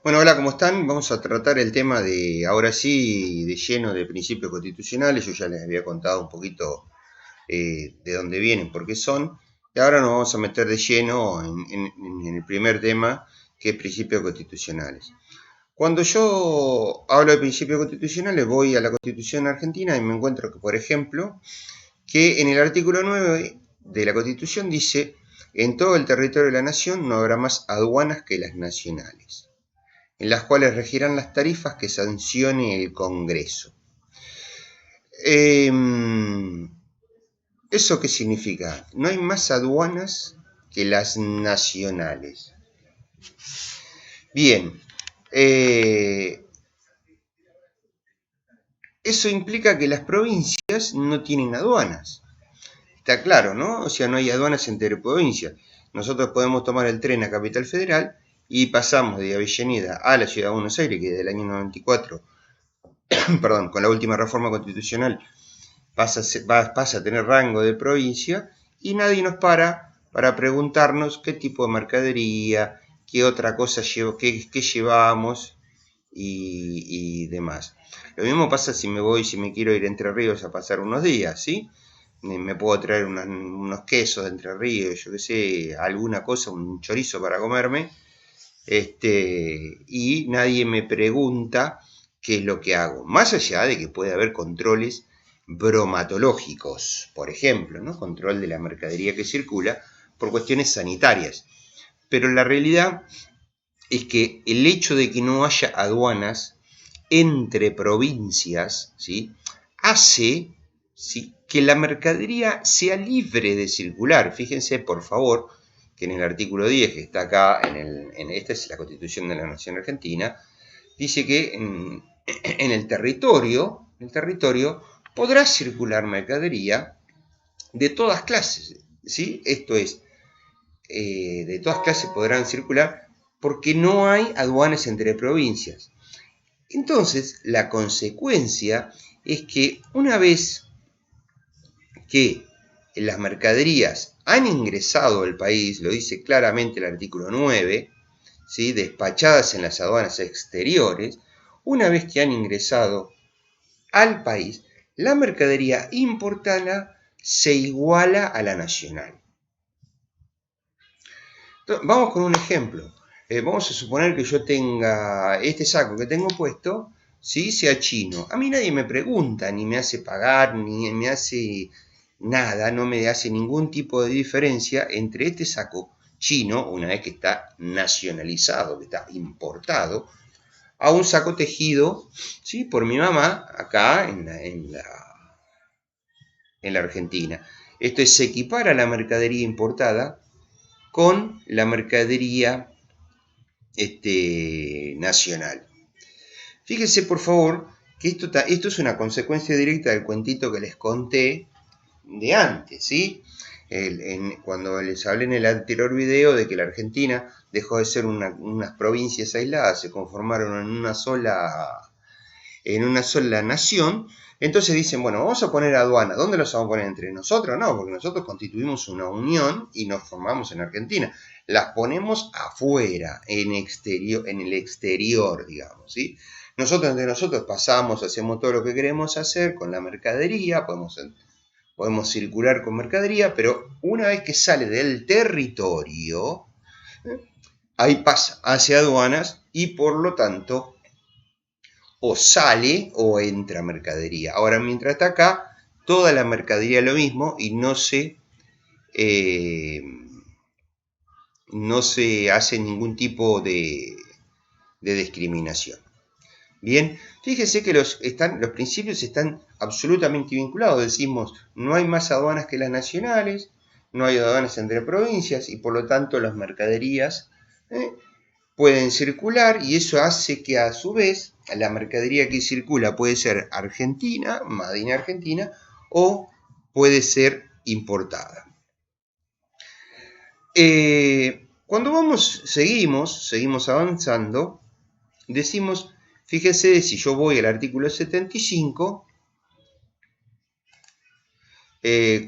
Bueno, hola, ¿cómo están? Vamos a tratar el tema de, ahora sí, de lleno de principios constitucionales. Yo ya les había contado un poquito de dónde vienen, por qué son. Y ahora nos vamos a meter de lleno en el primer tema, que es principios constitucionales. Cuando yo hablo de principios constitucionales, voy a la Constitución argentina y me encuentro que, por ejemplo, que en el artículo 9 de la Constitución dice: en todo el territorio de la nación no habrá más aduanas que las nacionales, en las cuales regirán las tarifas que sancione el Congreso. ¿Eso qué significa? No hay más aduanas que las nacionales. Bien, eso implica que las provincias no tienen aduanas. Está claro, ¿no? O sea, no hay aduanas entre provincias. Nosotros podemos tomar el tren a Capital Federal y pasamos de Avellaneda a la Ciudad de Buenos Aires, que desde el año 94, perdón, con la última reforma constitucional, pasa a tener rango de provincia, y nadie nos para preguntarnos qué tipo de mercadería, qué otra cosa qué llevamos y demás. Lo mismo pasa si me quiero ir a Entre Ríos a pasar unos días, ¿sí? Me puedo traer unos quesos de Entre Ríos, yo qué sé, alguna cosa, un chorizo para comerme, y nadie me pregunta qué es lo que hago. Más allá de que puede haber controles bromatológicos, por ejemplo, ¿no? Control de la mercadería que circula por cuestiones sanitarias. Pero la realidad es que el hecho de que no haya aduanas entre provincias, ¿sí?, hace, ¿sí?, que la mercadería sea libre de circular. Fíjense, por favor, que en el artículo 10, que está acá, esta es la Constitución de la Nación Argentina, dice que en el territorio podrá circular mercadería de todas clases, ¿sí? Esto es, de todas clases podrán circular porque no hay aduanas entre provincias. Entonces, la consecuencia es que una vez que las mercaderías han ingresado al país, lo dice claramente el artículo 9, ¿sí?, despachadas en las aduanas exteriores, una vez que han ingresado al país, la mercadería importada se iguala a la nacional. Entonces, vamos con un ejemplo. Vamos a suponer que yo tenga este saco que tengo puesto, ¿sí?, sea chino. A mí nadie me pregunta, ni me hace pagar, ni me hace nada, no me hace ningún tipo de diferencia entre este saco chino, una vez que está nacionalizado, que está importado, a un saco tejido, ¿sí?, por mi mamá acá en la Argentina. Esto es, se equipara la mercadería importada con la mercadería nacional. Fíjense, por favor, que esto es una consecuencia directa del cuentito que les conté de antes, ¿sí? Cuando les hablé en el anterior video de que la Argentina dejó de ser unas provincias aisladas, se conformaron en una sola nación. Entonces dicen, bueno, vamos a poner aduana. ¿Dónde los vamos a poner? ¿Entre nosotros? No, porque nosotros constituimos una unión y nos formamos en Argentina. Las ponemos afuera, en el exterior, digamos, ¿sí? Nosotros entre nosotros pasamos, hacemos todo lo que queremos hacer con la mercadería, podemos circular con mercadería, pero una vez que sale del territorio, ahí pasa hacia aduanas y por lo tanto o sale o entra mercadería. Ahora, mientras está acá, toda la mercadería es lo mismo y eh, no se hace ningún tipo de discriminación. Bien, fíjese que los principios están absolutamente vinculados. Decimos, no hay más aduanas que las nacionales, no hay aduanas entre provincias y por lo tanto las mercaderías pueden circular, y eso hace que a su vez la mercadería que circula puede ser argentina, made in Argentina, o puede ser importada. Cuando seguimos avanzando, decimos, fíjese, si yo voy al artículo 75,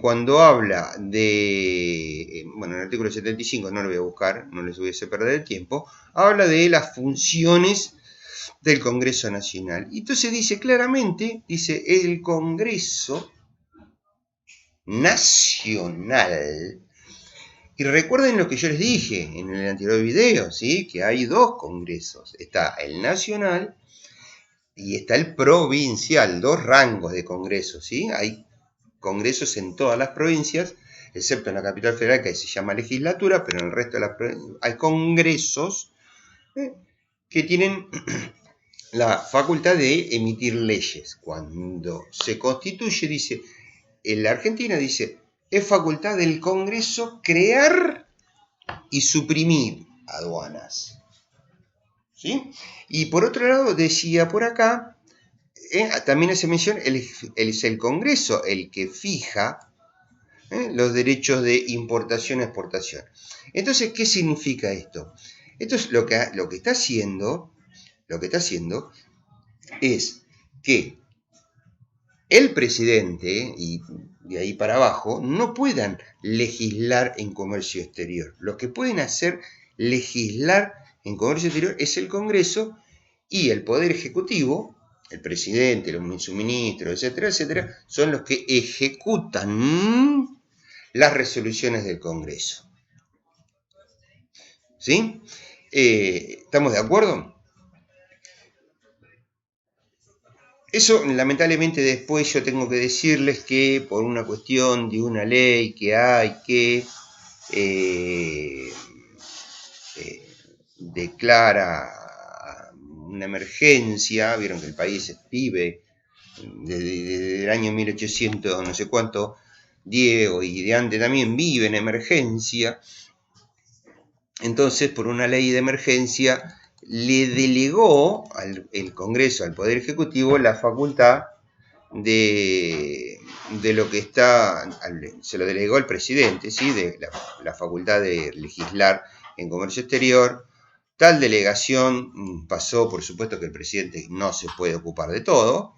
cuando habla de, bueno, en el artículo 75, no lo voy a buscar, no les hubiese perder el tiempo, habla de las funciones del Congreso Nacional. Y entonces dice claramente, dice, el Congreso Nacional. Y recuerden lo que yo les dije en el anterior video, ¿sí? Que hay dos congresos. Está el nacional y está el provincial, dos rangos de congresos, ¿sí? Hay congresos en todas las provincias, excepto en la capital federal, que se llama legislatura, pero en el resto de las provincias hay congresos que tienen la facultad de emitir leyes. Cuando se constituye, dice, en la Argentina dice, es facultad del Congreso crear y suprimir aduanas. ¿Sí? Y por otro lado, decía por acá, también hace mención, es el Congreso el que fija los derechos de importación y exportación. Entonces, ¿qué significa esto? Esto es lo que está haciendo es que el presidente y de ahí para abajo no puedan legislar en comercio exterior. Lo que pueden hacer legislar en comercio exterior es el Congreso y el Poder Ejecutivo, el presidente, su ministro, etcétera, etcétera, son los que ejecutan las resoluciones del Congreso. ¿Sí? ¿Estamos de acuerdo? Eso, lamentablemente, después yo tengo que decirles que por una cuestión de una ley que hay que declara una emergencia, vieron que el país vive desde el año 1800, no sé cuánto, Diego, y de antes también vive en emergencia. Entonces, por una ley de emergencia, le delegó el Congreso, al Poder Ejecutivo, la facultad de lo que está, se lo delegó al presidente, ¿sí? De la facultad de legislar en comercio exterior. Tal delegación pasó, por supuesto que el presidente no se puede ocupar de todo,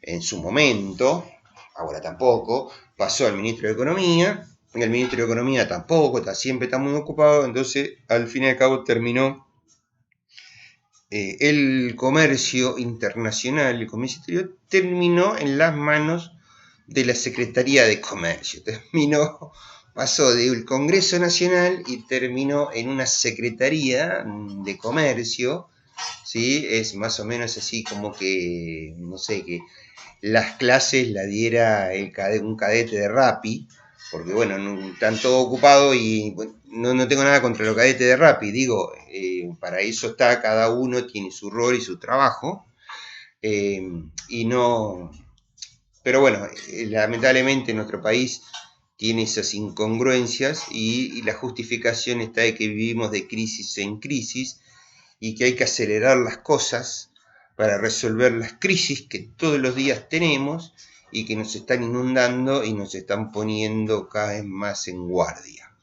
en su momento, ahora tampoco, pasó al ministro de Economía, el ministro de Economía tampoco, siempre está muy ocupado, entonces al fin y al cabo terminó el comercio internacional, el comercio exterior, terminó en las manos de la Secretaría de Comercio. Pasó del Congreso Nacional y terminó en una Secretaría de Comercio, ¿sí? Es más o menos así como que, no sé, que las clases la diera un cadete de Rappi, porque bueno, están todos ocupados y bueno, no tengo nada contra los cadetes de Rappi, digo, para eso está, cada uno tiene su rol y su trabajo, y no, pero bueno, lamentablemente nuestro país tiene esas incongruencias y la justificación está de que vivimos de crisis en crisis y que hay que acelerar las cosas para resolver las crisis que todos los días tenemos y que nos están inundando y nos están poniendo cada vez más en guardia.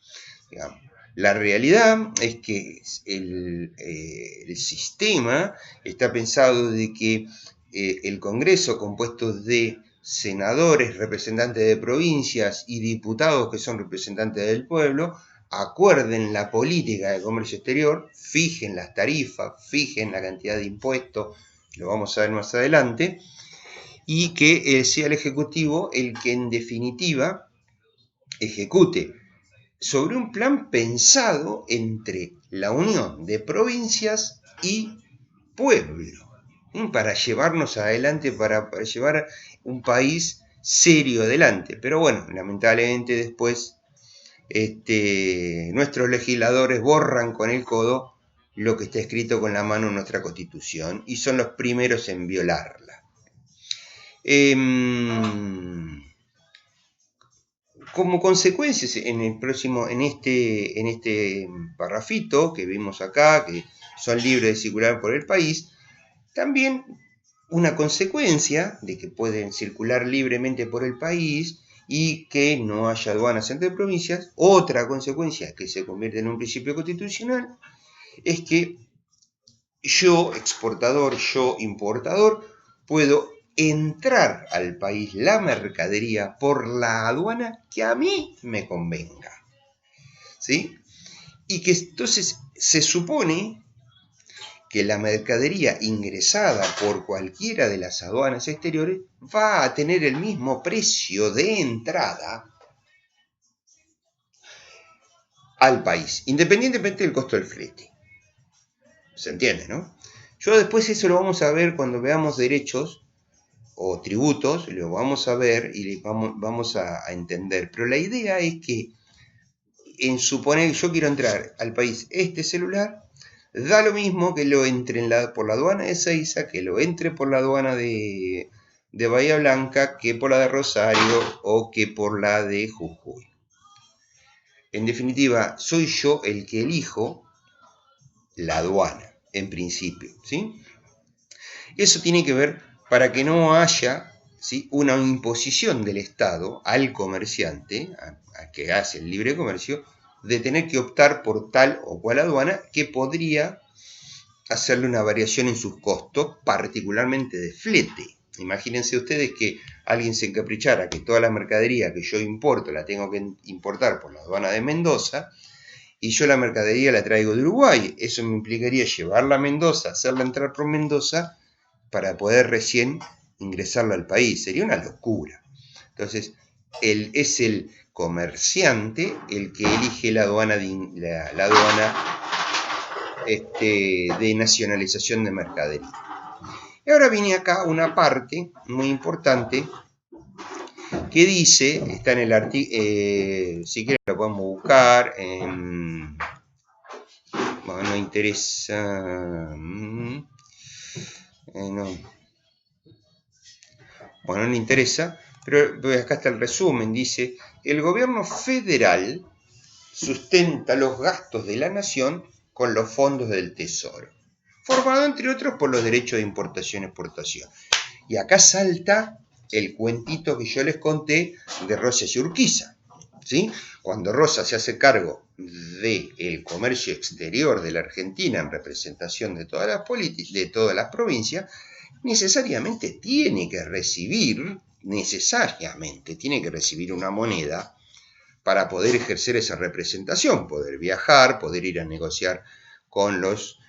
Digamos. La realidad es que el sistema está pensado de que el Congreso, compuesto de senadores, representantes de provincias y diputados que son representantes del pueblo, acuerden la política de comercio exterior, fijen las tarifas, fijen la cantidad de impuestos, lo vamos a ver más adelante, y que sea el Ejecutivo el que en definitiva ejecute sobre un plan pensado entre la unión de provincias y pueblo, para llevarnos adelante, para llevar un país serio adelante. Pero bueno, lamentablemente después nuestros legisladores borran con el codo lo que está escrito con la mano en nuestra Constitución y son los primeros en violarla. Como consecuencias, en este parrafito que vimos acá, que son libres de circular por el país, también una consecuencia de que pueden circular libremente por el país y que no haya aduanas entre provincias, otra consecuencia que se convierte en un principio constitucional, es que yo, exportador, yo, importador, puedo entrar al país la mercadería por la aduana que a mí me convenga. ¿Sí? Y que entonces se supone que la mercadería ingresada por cualquiera de las aduanas exteriores va a tener el mismo precio de entrada al país, independientemente del costo del flete. ¿Se entiende, no? Yo después eso lo vamos a ver cuando veamos derechos o tributos, lo vamos a ver y vamos a entender. Pero la idea es que en suponer que yo quiero entrar al país este celular, da lo mismo que lo entre por la aduana de Ezeiza, que lo entre por la aduana de Bahía Blanca, que por la de Rosario o que por la de Jujuy. En definitiva, soy yo el que elijo la aduana, en principio, ¿sí? Eso tiene que ver para que no haya, ¿sí?, una imposición del Estado al comerciante, a que hace el libre comercio, de tener que optar por tal o cual aduana que podría hacerle una variación en sus costos, particularmente de flete. Imagínense ustedes que alguien se encaprichara que toda la mercadería que yo importo la tengo que importar por la aduana de Mendoza y yo la mercadería la traigo de Uruguay. Eso me implicaría llevarla a Mendoza, hacerla entrar por Mendoza para poder recién ingresarla al país. Sería una locura. Entonces, es el comerciante el que elige la aduana de nacionalización de mercadería. Y ahora viene acá una parte muy importante que dice, está en el artículo, si quieren lo podemos buscar, bueno, no interesa, no. Bueno, no interesa, pero acá está el resumen, dice, el gobierno federal sustenta los gastos de la nación con los fondos del tesoro, formado entre otros por los derechos de importación y exportación. Y acá salta el cuentito que yo les conté de Rosas y Urquiza, ¿sí? Cuando Rosa se hace cargo del comercio exterior de la Argentina en representación de todas las provincias, necesariamente tiene que recibir una moneda para poder ejercer esa representación, poder viajar, poder ir a negociar con los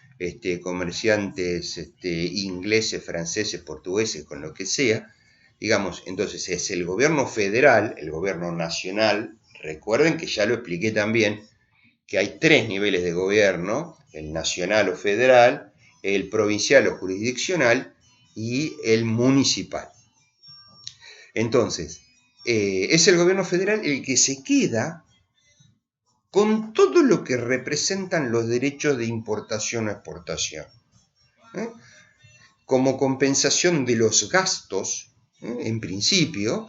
comerciantes ingleses, franceses, portugueses, con lo que sea. Digamos, entonces es el gobierno federal, el gobierno nacional. Recuerden que ya lo expliqué también, que hay 3 niveles de gobierno, el nacional o federal, el provincial o jurisdiccional y el municipal. Entonces, es el gobierno federal el que se queda con todo lo que representan los derechos de importación o exportación, como compensación de los gastos, en principio,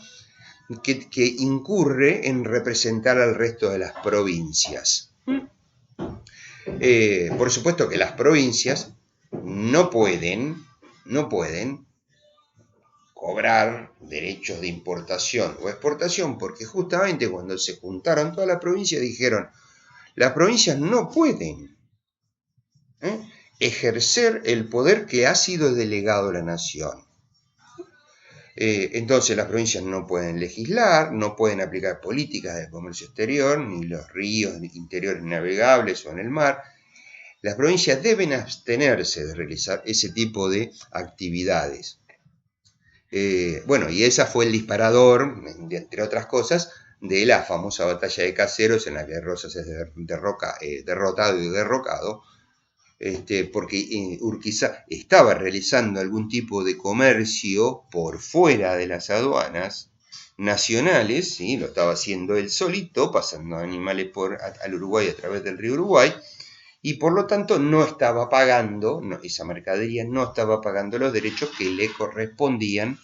que incurre en representar al resto de las provincias. Por supuesto que las provincias no pueden cobrar derechos de importación o exportación, porque justamente cuando se juntaron todas las provincias dijeron, las provincias no pueden ejercer el poder que ha sido delegado a la nación. Entonces las provincias no pueden legislar, no pueden aplicar políticas de comercio exterior, ni los ríos interiores navegables o en el mar. Las provincias deben abstenerse de realizar ese tipo de actividades. Bueno, y esa fue el disparador, entre otras cosas, de la famosa batalla de Caseros, en la que Rosas es derrotado y derrocado, porque Urquiza estaba realizando algún tipo de comercio por fuera de las aduanas nacionales, ¿sí? Lo estaba haciendo él solito, pasando animales al Uruguay a través del río Uruguay, y por lo tanto no estaba pagando, esa mercadería no estaba pagando los derechos que le correspondían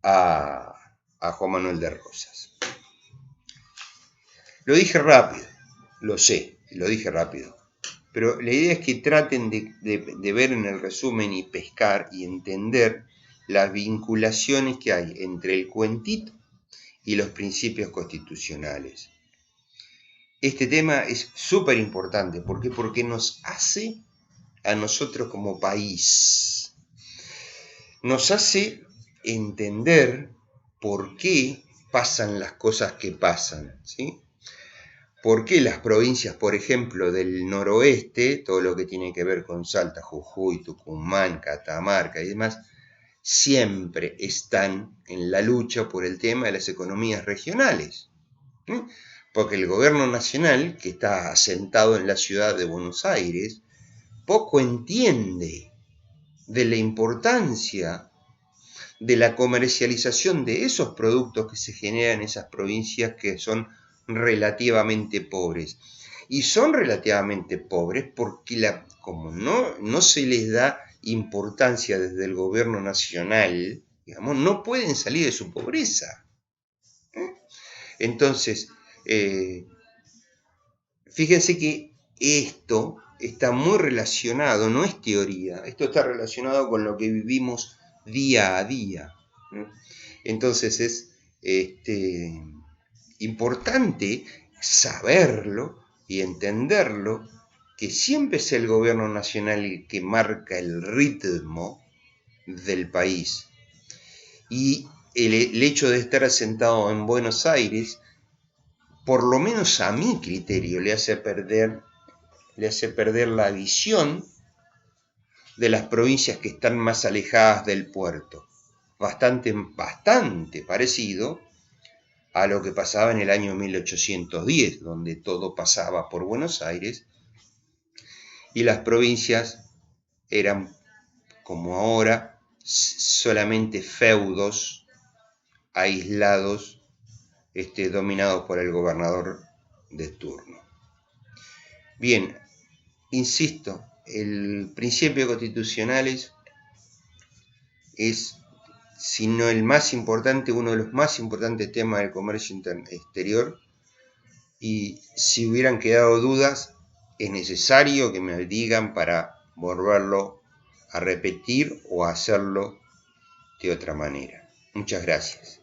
a Juan Manuel de Rosas. Lo dije rápido, lo sé, lo dije rápido, pero la idea es que traten de ver en el resumen y pescar y entender las vinculaciones que hay entre el cuentito y los principios constitucionales. Este tema es súper importante. ¿Por qué? Porque nos hace a nosotros como país. nos hace entender por qué pasan las cosas que pasan, ¿sí? ¿Por qué las provincias, por ejemplo, del noroeste, todo lo que tiene que ver con Salta, Jujuy, Tucumán, Catamarca y demás, siempre están en la lucha por el tema de las economías regionales? ¿Sí? Porque el gobierno nacional, que está asentado en la ciudad de Buenos Aires, poco entiende de la importancia de la comercialización de esos productos que se generan en esas provincias que son relativamente pobres. Y son relativamente pobres porque como no se les da importancia desde el gobierno nacional, digamos, no pueden salir de su pobreza. Entonces, fíjense que esto está muy relacionado, no es teoría, esto está relacionado con lo que vivimos día a día. Entonces es importante saberlo y entenderlo, que siempre es el gobierno nacional el que marca el ritmo del país. Y el hecho de estar asentado en Buenos Aires, por lo menos a mi criterio, le hace perder la visión de las provincias que están más alejadas del puerto. Bastante parecido a lo que pasaba en el año 1810, donde todo pasaba por Buenos Aires y las provincias eran, como ahora, solamente feudos aislados, dominados por el gobernador de turno. Bien, insisto, el principio constitucional es, si no el más importante, uno de los más importantes temas del comercio exterior, y si hubieran quedado dudas, es necesario que me digan para volverlo a repetir o hacerlo de otra manera. Muchas gracias.